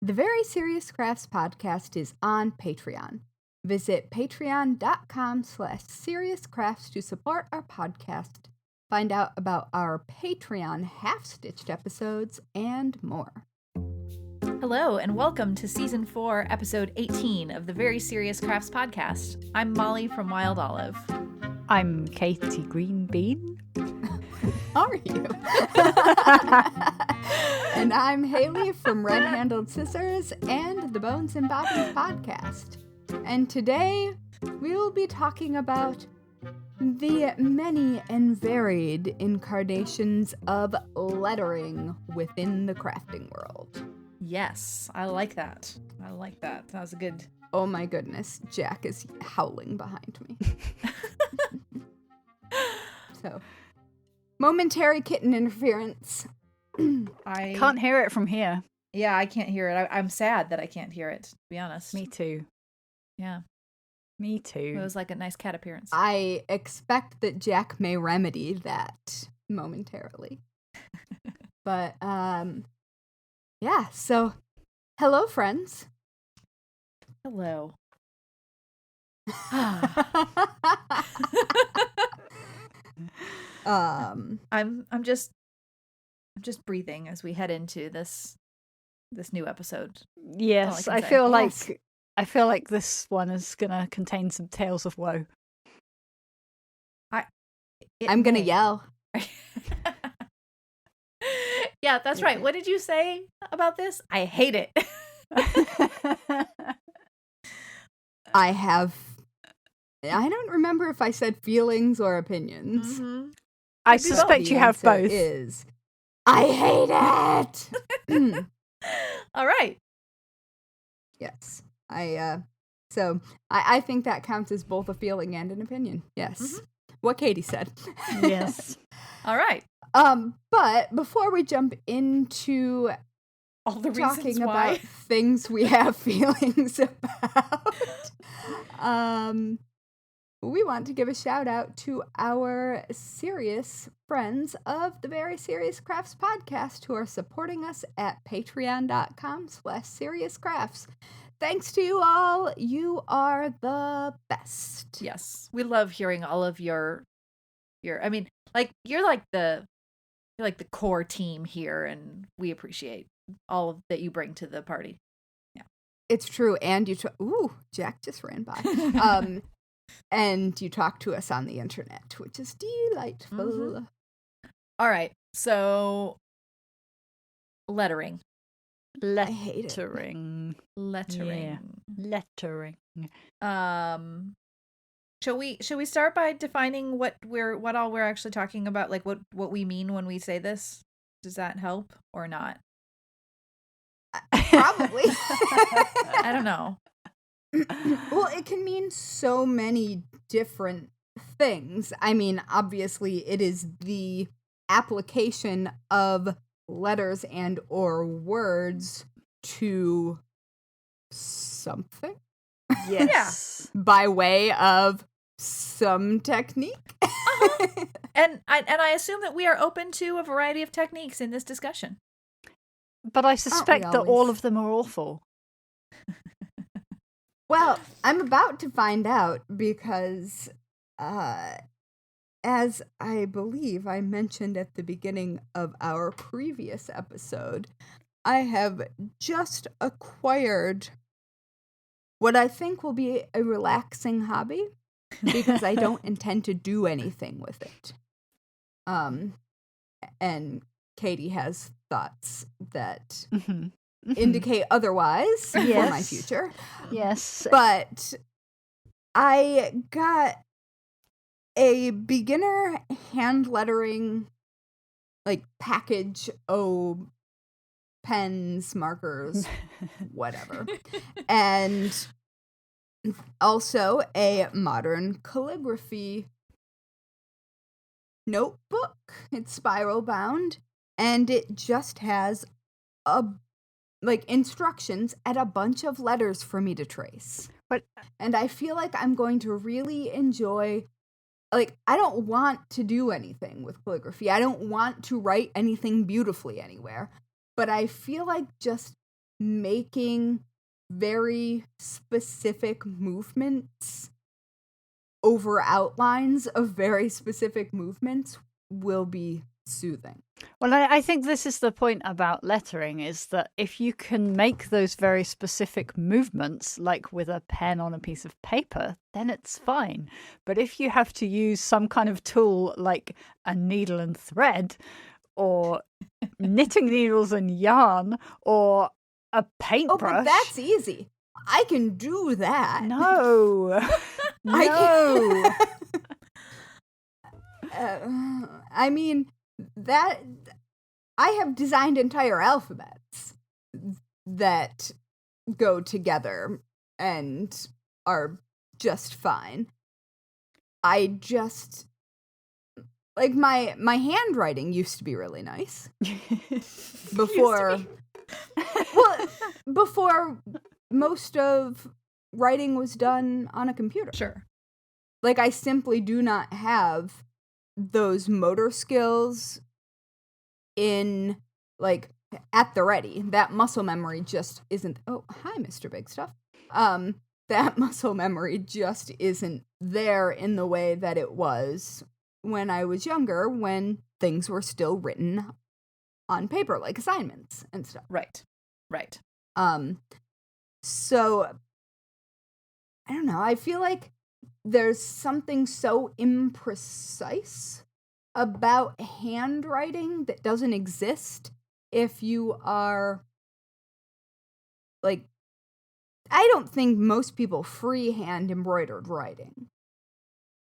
The Very Serious Crafts podcast is on Patreon. Visit patreon.com/seriouscrafts to support our podcast. Find out about our Patreon half-stitched episodes and more. Hello, and welcome to Season 4, Episode 18 of the Very Serious Crafts podcast. I'm Molly from Wild Olive. I'm Katie Greenbean. How are you? And I'm Haley from Red Handled Scissors and the Bones and Bobbies podcast. And today we will be talking about the many and varied incarnations of lettering within the crafting world. Yes, I like that. That was a good... Oh my goodness, Jack is howling behind me. So, momentary kitten interference. I can't hear it from here. Yeah, I can't hear it. I'm sad that I can't hear it, to be honest. Me too. Yeah. Me too. It was like a nice cat appearance. I expect that Jack may remedy that momentarily. But, yeah, so, hello, friends. Hello. I'm just breathing as we head into this new episode. Yes, I feel like this one is gonna contain some tales of woe. I'm gonna yell. Yeah, that's right. What did you say about this? I hate it. I don't remember if I said feelings or opinions. Mm-hmm. I suspect you have both. I hate it. All right. Yes. I think that counts as both a feeling and an opinion. Yes. Mm-hmm. What Katie said. Yes. All right. But before we jump into all the talking why. about things we have feelings about, we want to give a shout out to our serious friends of the Very Serious Crafts podcast who are supporting us at patreon.com/seriouscrafts. Thanks to you all. You are the best. Yes. We love hearing all of your I mean, like you're like the core team here, and we appreciate all of that you bring to the party. Yeah. It's true. And ooh, Jack just ran by. And you talk to us on the internet, which is delightful. Mm-hmm. All right. So lettering. I hate it. Lettering. Yeah. Lettering. Shall we start by defining what all we're actually talking about, like what we mean when we say this? Does that help or not? Probably. I don't know. Well, it can mean so many different things. I mean, obviously it is the application of letters and or words to something. Yes. Yeah. By way of some technique. Uh-huh. And I assume that we are open to a variety of techniques in this discussion. But I suspect that all of them are awful. Well, I'm about to find out because, as I believe I mentioned at the beginning of our previous episode, I have just acquired what I think will be a relaxing hobby because I don't intend to do anything with it. And Katie has thoughts that indicate otherwise for my future. Yes. But I got a beginner hand lettering, like package pens, markers, whatever. And also a modern calligraphy notebook. It's spiral bound, and it just has instructions and a bunch of letters for me to trace. And I feel like I'm going to really enjoy, I don't want to do anything with calligraphy. I don't want to write anything beautifully anywhere. But I feel like just making very specific movements over outlines of very specific movements will be soothing. Well, I think this is the point about lettering, is that if you can make those very specific movements, like with a pen on a piece of paper, then it's fine. But if you have to use some kind of tool like a needle and thread, or knitting needles and yarn, or a paintbrush... Oh, but that's easy. I can do that. No. No. I mean, that I have designed entire alphabets that go together and are just fine. I just like my handwriting used to be really nice before before most of writing was done on a computer. Sure. Like, I simply do not have those motor skills in, like, at the ready. That muscle memory just isn't... Oh, hi, Mr. Big Stuff. That muscle memory just isn't there in the way that it was when I was younger, when things were still written on paper, like assignments and stuff. Right. So, I don't know. I feel like there's something so imprecise about handwriting that doesn't exist if you are, like, I don't think most people freehand embroidered writing,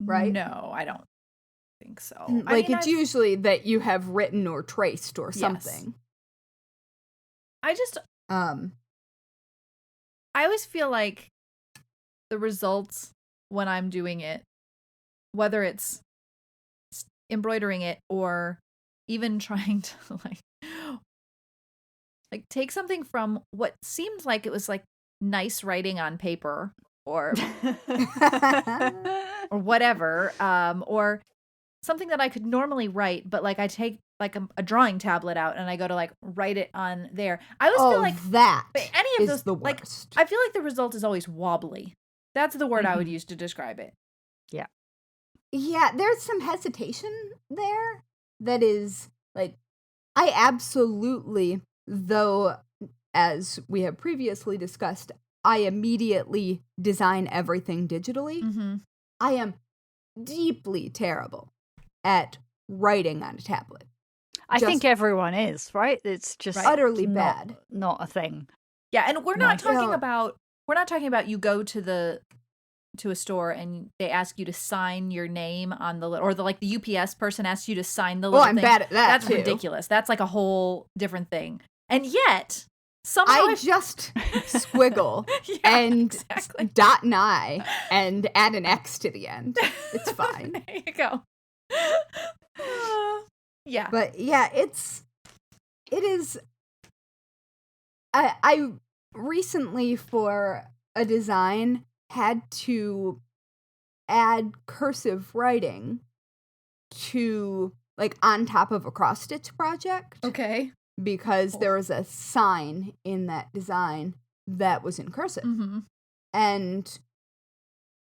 right? No, I don't think so. Like, it's usually that you have written or traced or something. Yes. I always feel like the results when I'm doing it, whether it's embroidering it or even trying to like take something from what seemed like it was like nice writing on paper or or whatever, or something that I could normally write, but like I take like a drawing tablet out and I go to like write it on there. I always feel like that any of is those, the like, worst. I feel like the result is always wobbly. That's the word I would use to describe it. Yeah. Yeah, there's some hesitation there that is, like, I absolutely, though, as we have previously discussed, I immediately design everything digitally. Mm-hmm. I am deeply terrible at writing on a tablet. I think everyone is, right? It's just utterly bad. Not a thing. Yeah, and we're not talking about you go to a store and they ask you to sign your name on the or the UPS person asks you to sign the little I'm thing. bad at that. That's too. ridiculous. That's like a whole different thing. And yet somehow I just squiggle and dot an I and add an X to the end. It's fine. There you go. Yeah. But yeah, it is. I recently, for a design, had to add cursive writing to, like, on top of a cross-stitch project. Okay. Because there was a sign in that design that was in cursive. Mm-hmm. And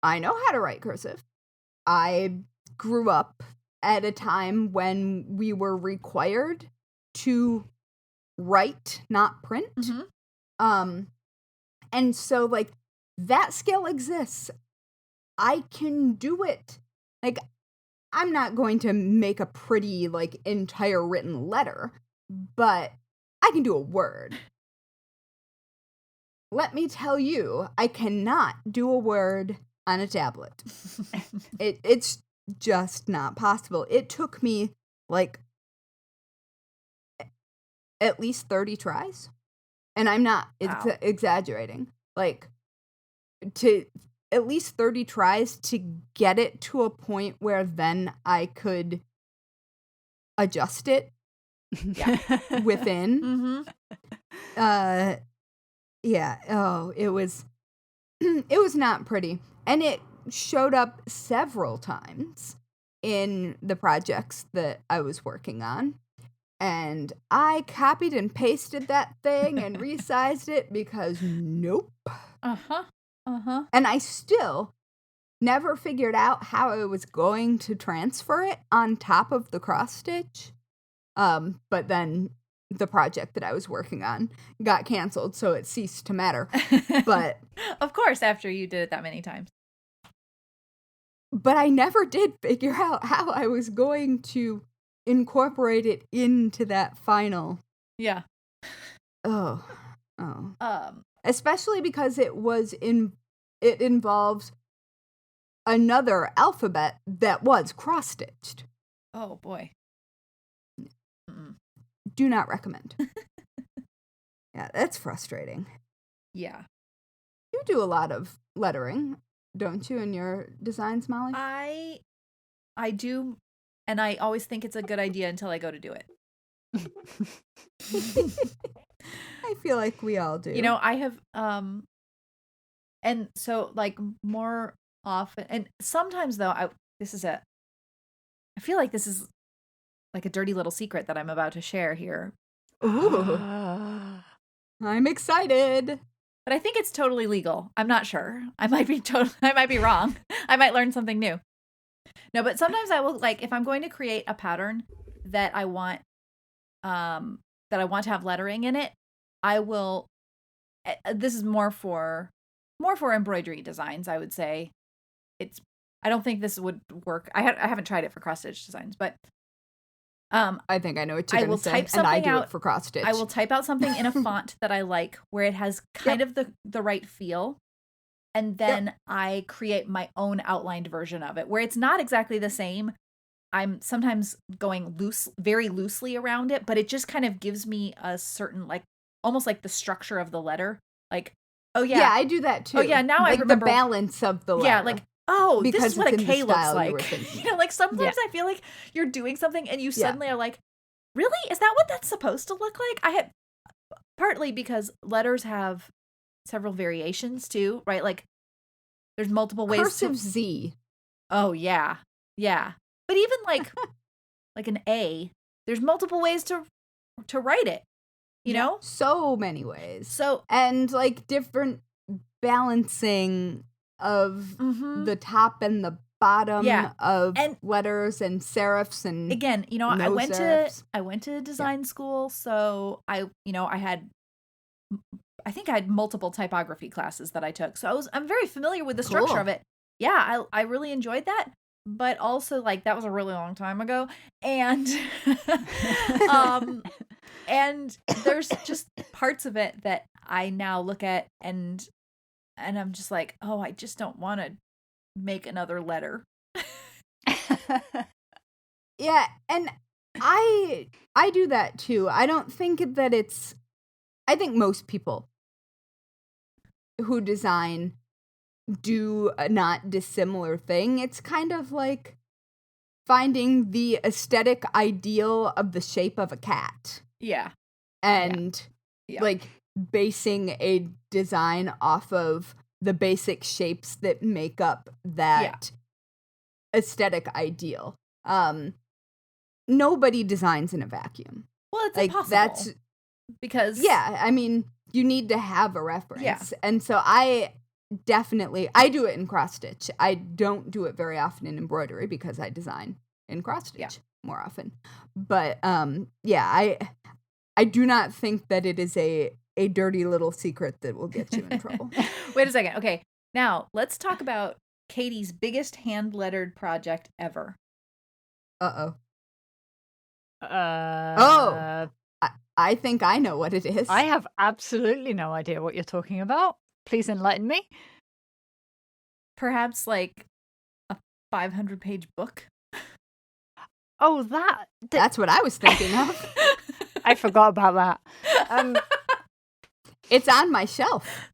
I know how to write cursive. I grew up at a time when we were required to write, not print. Mm-hmm. And so, like, that skill exists. I can do it. Like, I'm not going to make a pretty, like, entire written letter, but I can do a word. Let me tell you, I cannot do a word on a tablet. It's just not possible. It took me, like, at least 30 tries. And I'm not exaggerating. Like, to at least 30 tries to get it to a point where then I could adjust it within. Mm-hmm. Yeah. Oh, it was not pretty. And it showed up several times in the projects that I was working on. And I copied and pasted that thing and resized it because nope. Uh-huh. Uh-huh. And I still never figured out how I was going to transfer it on top of the cross stitch. But then the project that I was working on got canceled, so it ceased to matter. But of course, after you did it that many times. But I never did figure out how I was going to incorporate it into that final. Yeah. Oh. Especially because it involves another alphabet that was cross-stitched. Oh boy. Do not recommend. Yeah, that's frustrating. Yeah. You do a lot of lettering, don't you, in your designs, Molly? I do, and I always think it's a good idea until I go to do it. I feel like we all do. You know, I have and so like more often, and sometimes though I feel like this is like a dirty little secret that I'm about to share here. Ooh. I'm excited. But I think it's totally legal. I'm not sure. I might be wrong. I might learn something new. No, but sometimes I will, like, if I'm going to create a pattern that I want to have lettering in it, I will, this is more for embroidery designs, I would say. I don't think this would work. I haven't tried it for cross stitch designs, but I think I know what you're going to say, and I do it for cross stitch. I will type out something in a font that I like, where it has kind of the right feel, and then I create my own outlined version of it, where it's not exactly the same. I'm sometimes going very loosely around it, but it just kind of gives me a certain, like, almost like the structure of the letter. Like, oh yeah, I do that too. Oh yeah, now like I remember the balance of the letter. Yeah, like, oh, because this is what a K looks like. You know, like sometimes I feel like you're doing something and you suddenly are like, really? Is that what that's supposed to look like? I had partly because letters have several variations too, right? Like there's multiple ways cursive Z. Oh yeah. Yeah. But even like an A, there's multiple ways to write it. You know? So many ways. So and like different balancing of the top and the bottom of letters and serifs and again, you know, no I went to design school, so I think I had multiple typography classes that I took. So I'm very familiar with the structure of it. Yeah, I really enjoyed that. But also like that was a really long time ago. And and there's just parts of it that I now look at and I'm just like, oh, I just don't want to make another letter. Yeah, and I do that too. I don't think that I think most people who design do a not dissimilar thing. It's kind of like finding the aesthetic ideal of the shape of a cat. Yeah. And like basing a design off of the basic shapes that make up that aesthetic ideal. Nobody designs in a vacuum. Well, it's like, impossible. That's because I mean, you need to have a reference. Yeah. And so I do it in cross stitch. I don't do it very often in embroidery because I design in cross stitch more often. But I do not think that it is a dirty little secret that will get you in trouble. Wait a second. Okay. Now, let's talk about Katie's biggest hand-lettered project ever. Uh-oh. I think I know what it is. I have absolutely no idea what you're talking about. Please enlighten me. Perhaps like a 500-page book? Oh, that's what I was thinking of. I forgot about that. It's on my shelf.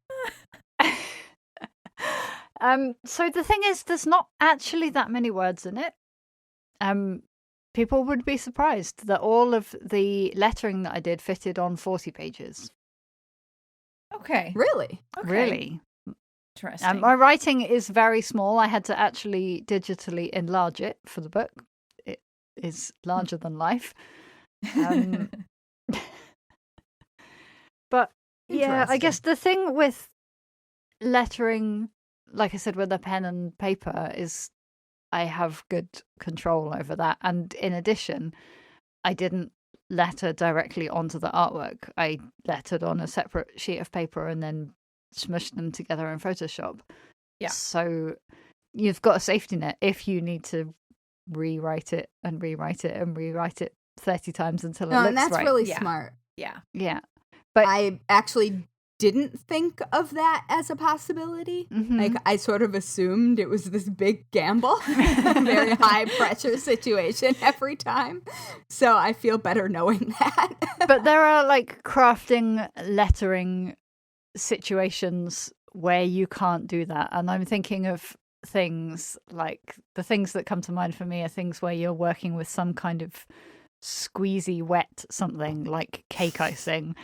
So the thing is, there's not actually that many words in it. People would be surprised that all of the lettering that I did fitted on 40 pages. Okay. Really? Okay. Really. Interesting. My writing is very small. I had to actually digitally enlarge it for the book. It is larger than life. Um, but yeah, I guess the thing with lettering, like I said, with a pen and paper, is I have good control over that. And in addition, I didn't letter directly onto the artwork. I lettered on a separate sheet of paper and then smushed them together in Photoshop. Yeah. So you've got a safety net if you need to rewrite it and rewrite it and rewrite it 30 times until it looks right. And that's really smart. Yeah. Yeah. But I actually didn't think of that as a possibility. Like, I sort of assumed it was this big gamble, very high pressure situation every time. So I feel better knowing that. but there are like crafting lettering situations where you can't do that. And I'm thinking of things like the things that come to mind for me are things where you're working with some kind of squeezy wet something like cake icing.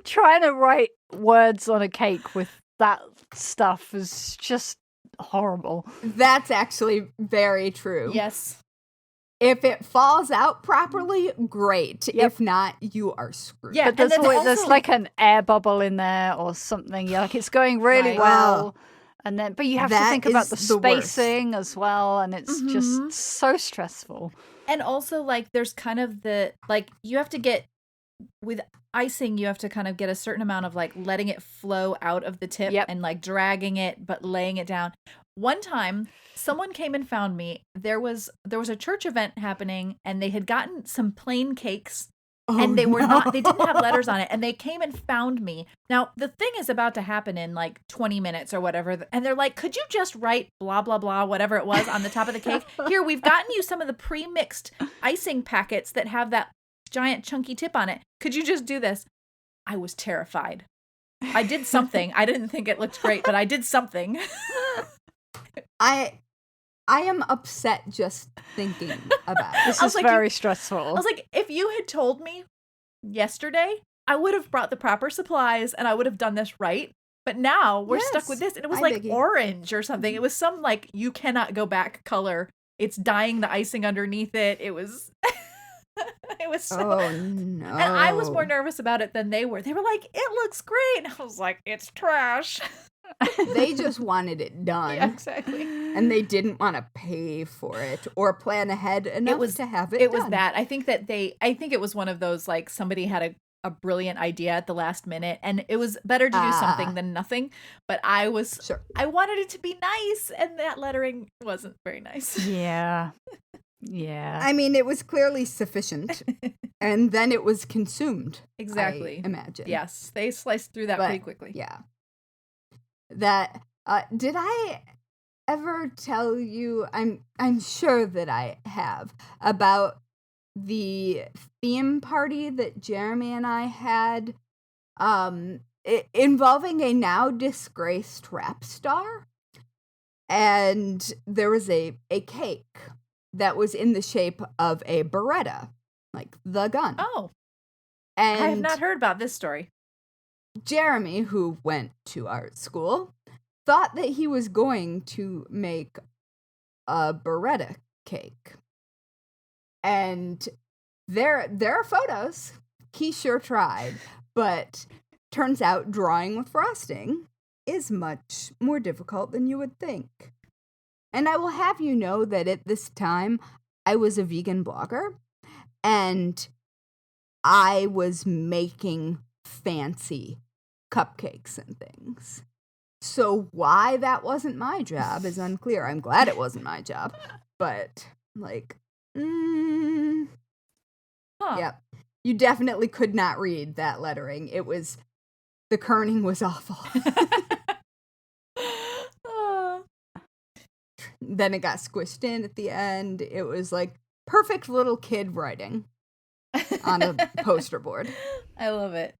Trying to write words on a cake with that stuff is just horrible. That's actually very true. Yes. If it falls out properly, great. If not, you are screwed. Yeah, But there's, and then always, there's also- like an air bubble in there or something. You're like, it's going really Right. well. And then, but you have to That think about the is the worst. spacing as well. And it's just so stressful. And also, like, there's kind of the, like, you have to get, with icing, you have to kind of get a certain amount of, like, letting it flow out of the tip and, like, dragging it, but laying it down. One time, someone came and found me. There was a church event happening, and they had gotten some plain cakes, and they were not, they didn't have letters on it, and they came and found me. Now, the thing is about to happen in like 20 minutes or whatever, and they're like, could you just write blah, blah, blah, whatever it was on the top of the cake? Here, we've gotten you some of the pre-mixed icing packets that have that giant chunky tip on it. Could you just do this? I was terrified. I did something. I didn't think it looked great, but I did something. I am upset just thinking about it. This I is was like, very stressful. I was like, if you had told me yesterday, I would have brought the proper supplies and I would have done this right. But now we're stuck with this. And it was like orange or something. It was some like, you cannot go back color. It's dyeing the icing underneath it. It was... It was so... Oh, no. And I was more nervous about it than they were. They were like, it looks great. And I was like, it's trash. They just wanted it done. Yeah, exactly. And they didn't want to pay for it or plan ahead enough to have it It done. was that. I think it was one of those, like, somebody had a brilliant idea at the last minute, and it was better to do something than nothing. But I wanted it to be nice, and that lettering wasn't very nice. Yeah. Yeah. I mean, it was clearly sufficient. And then it was consumed. Exactly. I imagine. Yes. They sliced through that pretty quickly. Yeah. That did I ever tell you, I'm sure that I have, about the theme party that Jeremy and I had involving a now disgraced rap star. And there was a cake that was in the shape of a Beretta, like the gun. Oh. And I have not heard about this story. Jeremy, who went to art school, thought that he was going to make a Beretta cake. And there are photos. He sure tried. But turns out drawing with frosting is much more difficult than you would think. And I will have you know that at this time, I was a vegan blogger, and I was making fancy cupcakes and things. So why that wasn't my job is unclear. I'm glad it wasn't my job. But, like, yep. You definitely could not read that lettering. The kerning was awful. Then it got squished in at the end. It was like perfect little kid writing on a poster board. I love it.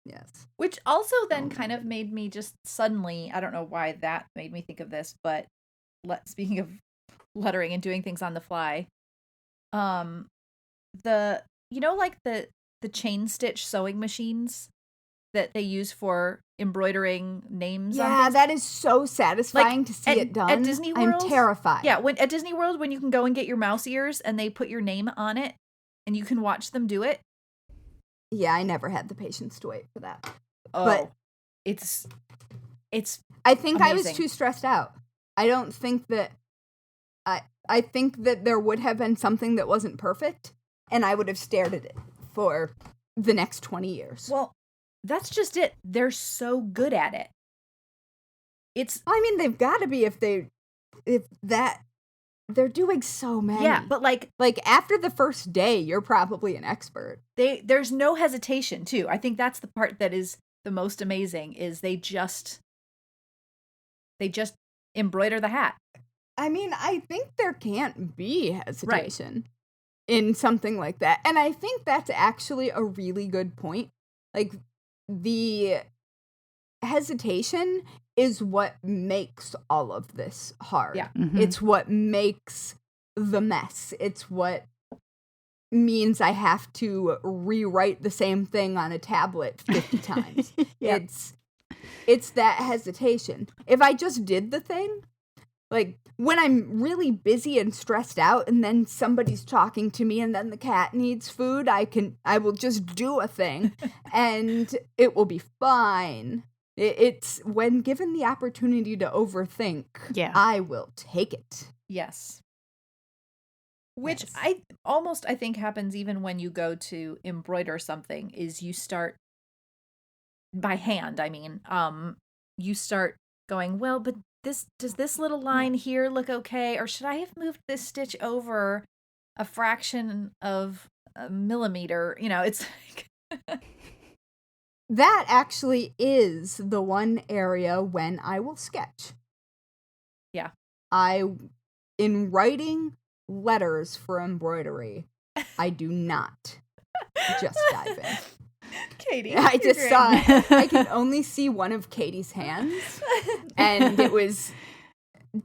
Yes. Which also then kind of made me just suddenly, I don't know why that made me think of this, but speaking of lettering and doing things on the fly, like the chain stitch sewing machines that they use for embroidering names on Yeah, things. that is so satisfying to see at, it done. At Disney World, I'm terrified. Yeah, at Disney World, when you can go and get your mouse ears and they put your name on it and you can watch them do it. Yeah, I never had the patience to wait for that. Oh, but it's I think I was amazing. too stressed out. I don't think that I think that there would have been something that wasn't perfect, and I would have stared at it for the next 20 years. Well, that's just it. They're so good at it. I mean, they've got to be if they're doing so many. Yeah, but like after the first day, you're probably an expert. There's no hesitation too. I think that's the part that is the most amazing is they just embroider the hat. I mean, I think there can't be hesitation in something like that. And I think that's actually a really good point. Like, the hesitation is what makes all of this hard. Yeah. Mm-hmm. It's what makes the mess. It's what means I have to rewrite the same thing on a tablet 50 times. Yeah. It's that hesitation. If I just did the thing, like when I'm really busy and stressed out and then somebody's talking to me and then the cat needs food, I will just do a thing and it will be fine. It's when given the opportunity to overthink, I will take it. Yes. Which I think happens even when you go to embroider something is you start by hand. I mean, you start going, well, but does this little line here look okay? Or should I have moved this stitch over a fraction of a millimeter? You know, it's like that actually is the one area when I will sketch. Yeah. In writing letters for embroidery, I do not just dive in. Katie. I just saw I could only see one of Katie's hands, and it was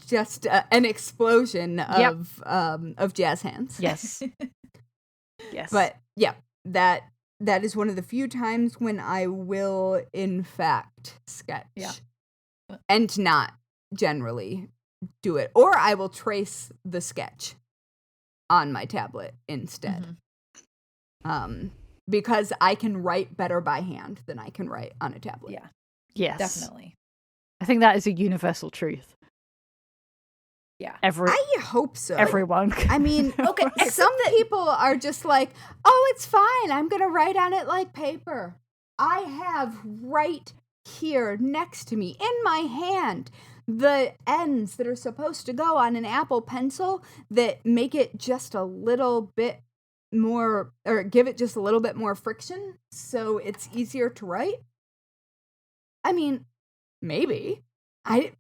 just an explosion of jazz hands. Yes. Yes. But yeah, that is one of the few times when I will in fact sketch. Yeah. And not generally do it. Or I will trace the sketch on my tablet instead. Mm-hmm. Because I can write better by hand than I can write on a tablet. Yeah. Yes. Definitely. I think that is a universal truth. Yeah. I hope so. Everyone. I mean, okay, some people are just like, oh, it's fine. I'm going to write on it like paper. I have right here next to me in my hand the ends that are supposed to go on an Apple Pencil that make it just a little bit more, or give it just a little bit more friction so it's easier to write. I mean, maybe. But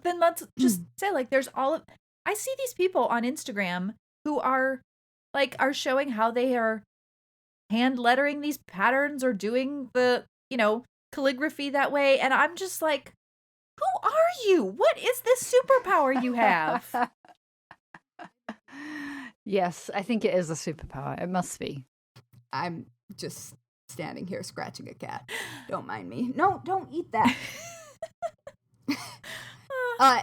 then let's just say, like, I see these people on Instagram who are showing how they are hand lettering these patterns or doing the, calligraphy that way. And I'm just like, who are you? What is this superpower you have? Yes, I think it is a superpower. It must be. I'm just standing here scratching a cat. Don't mind me. No, don't eat that.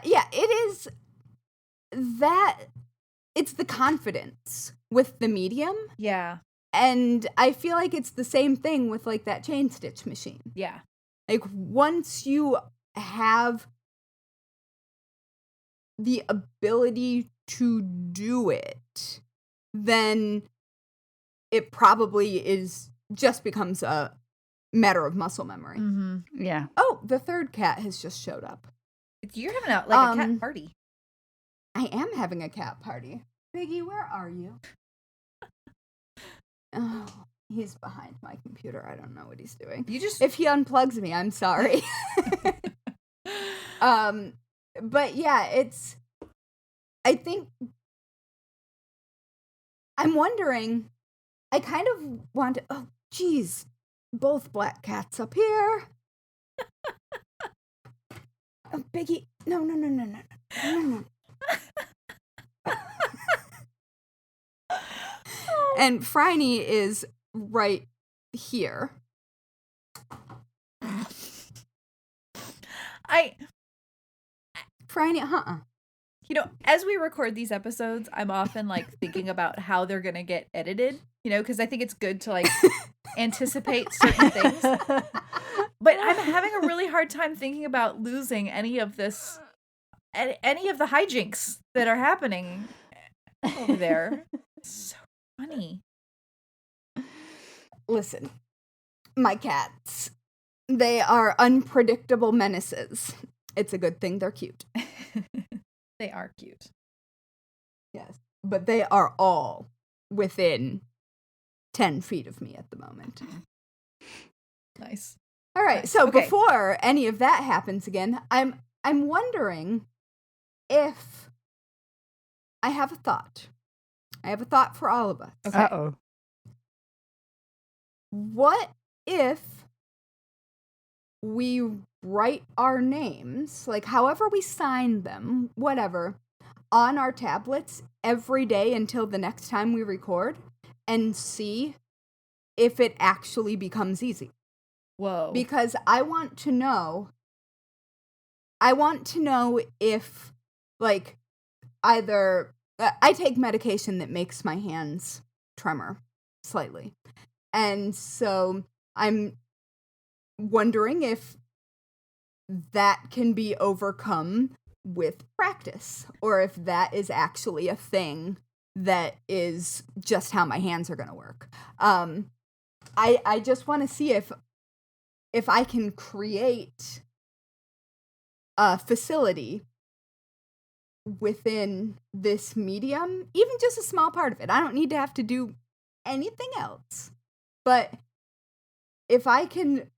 Yeah, it is that. It's the confidence with the medium. Yeah. And I feel like it's the same thing with like that chain stitch machine. Yeah. Like once you have the ability to do it, then it probably just becomes a matter of muscle memory. Mm-hmm. Yeah. Oh, the third cat has just showed up. You're having a cat party. I am having a cat party. Biggie, where are you? Oh, he's behind my computer. I don't know what he's doing. If he unplugs me, I'm sorry. But yeah, I think I'm wondering, I kind of want to, oh, geez, both black cats up here. Oh, Biggie, no. And Phryne is right here. Franny, As we record these episodes, I'm often like thinking about how they're going to get edited, because I think it's good to like anticipate certain things. But I'm having a really hard time thinking about losing any of the hijinks that are happening over there. It's so funny. Listen, my cats, they are unpredictable menaces. It's a good thing they're cute. They are cute. Yes, but they are all within 10 feet of me at the moment. Nice. All right, nice. So okay. Before any of that happens again, I'm wondering if I have a thought. I have a thought for all of us. Okay. Uh-oh. What if we write our names, like however we sign them, whatever, on our tablets every day until the next time we record and see if it actually becomes easy? Whoa. Because I want to know if, like, either I take medication that makes my hands tremor slightly. And so I'm wondering if that can be overcome with practice, or if that is actually a thing that is just how my hands are going to work. I just want to see if I can create a facility within this medium, even just a small part of it. I don't need to have to do anything else. But if I can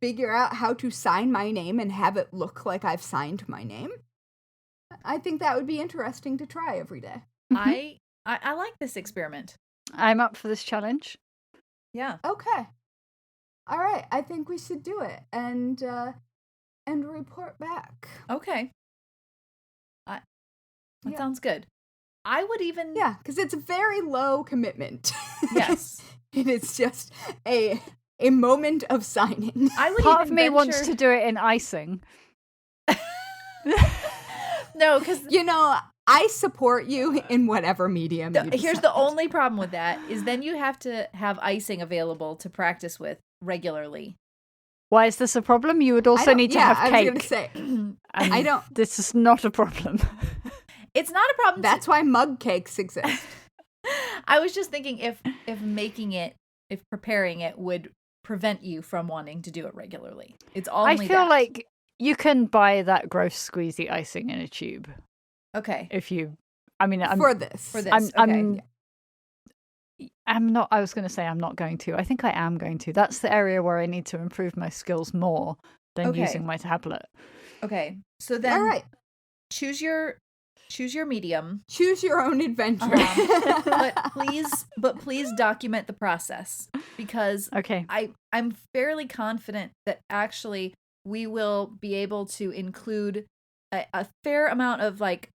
figure out how to sign my name and have it look like I've signed my name, I think that would be interesting to try every day. I like this experiment. I'm up for this challenge. Yeah. Okay. All right. I think we should do it and report back. Okay. That sounds good. I would even... Yeah, because it's a very low commitment. Yes. It is just a moment of signing. Part of me wants to do it in icing. No, because... I support you in whatever medium you decide. Here's the only problem with that, is then you have to have icing available to practice with regularly. Why is this a problem? You would also need to have cake. I was going to say. I don't... This is not a problem. It's not a problem. That's why mug cakes exist. I was just thinking if preparing it would prevent you from wanting to do it regularly. It's only I feel like you can buy that gross squeezy icing in a tube. Okay. If you, for this. I'm not. I was going to say I'm not going to. I think I am going to. That's the area where I need to improve my skills more than using my tablet. Okay. So then, all right. Choose your medium. Choose your own adventure. But please document the process, because I'm fairly confident that actually we will be able to include a fair amount of like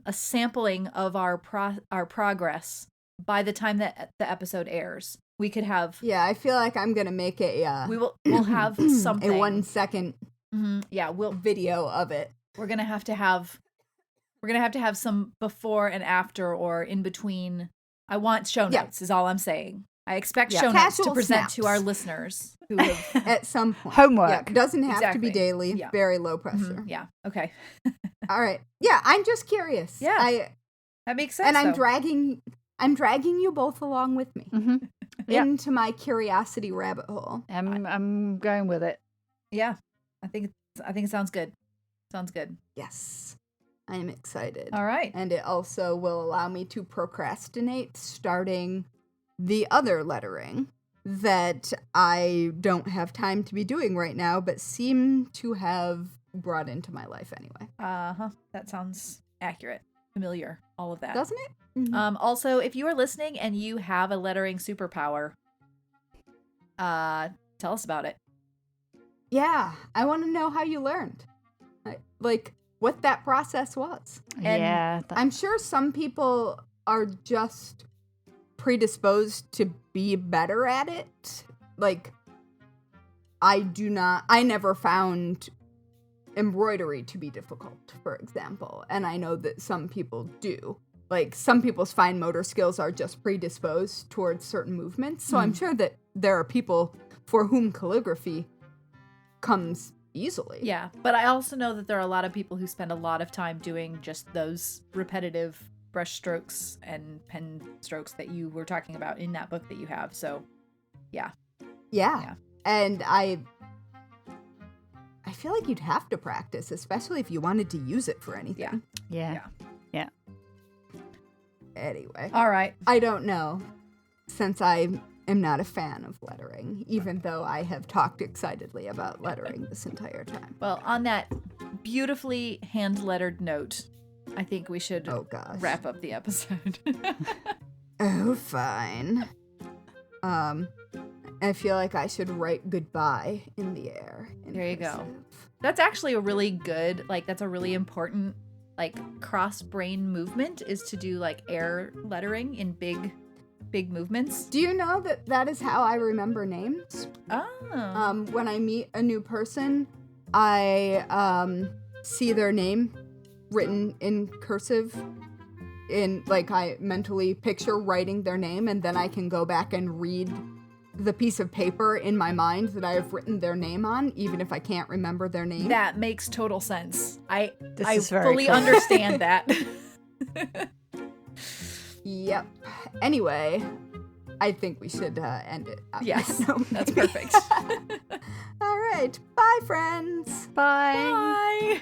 a sampling of our progress by the time that the episode airs. We could have... Yeah, I feel like I'm gonna make we'll have something, a 1 second video of it. We're gonna have to have some before and after, or in between. I want show notes, is all I'm saying. I expect show notes to present to our listeners who have at some point. Homework. Yeah, doesn't have to be daily. Yeah. Very low pressure. Mm-hmm. Yeah. Okay. All right. Yeah, I'm just curious. Yeah. That makes sense. And I'm dragging you both along with me into my curiosity rabbit hole. I'm going with it. Yeah. I think it sounds good. Sounds good. Yes. I am excited. All right. And it also will allow me to procrastinate starting the other lettering that I don't have time to be doing right now, but seem to have brought into my life anyway. That sounds accurate. Familiar. All of that. Doesn't it? Mm-hmm. Also, if you are listening and you have a lettering superpower, tell us about it. Yeah. I want to know how you learned. Like, what that process was. And I'm sure some people are just predisposed to be better at it. Like, I never found embroidery to be difficult, for example. And I know that some people do. Like, some people's fine motor skills are just predisposed towards certain movements. So I'm sure that there are people for whom calligraphy comes easily. Yeah, but I also know that there are a lot of people who spend a lot of time doing just those repetitive brush strokes and pen strokes that you were talking about in that book that you have. So, yeah. Yeah. And I feel like you'd have to practice, especially if you wanted to use it for anything. Yeah. Anyway. All right. I don't know, since I am not a fan of lettering, even though I have talked excitedly about lettering this entire time. Well, on that beautifully hand-lettered note, I think we should wrap up the episode. Oh, fine. I feel like I should write goodbye in the air. There you go. That's actually a really good, like, that's a really important, like, cross-brain movement, is to do, like, air lettering in big movements. Do you know that that is how I remember names? Oh. When I meet a new person, I see their name written in cursive. I mentally picture writing their name, and then I can go back and read the piece of paper in my mind that I have written their name on, even if I can't remember their name. That makes total sense. I very fully cool. understand that. Yep. Anyway, I think we should end it. Yes, No. that's perfect. All right. Bye, friends. Bye. Bye.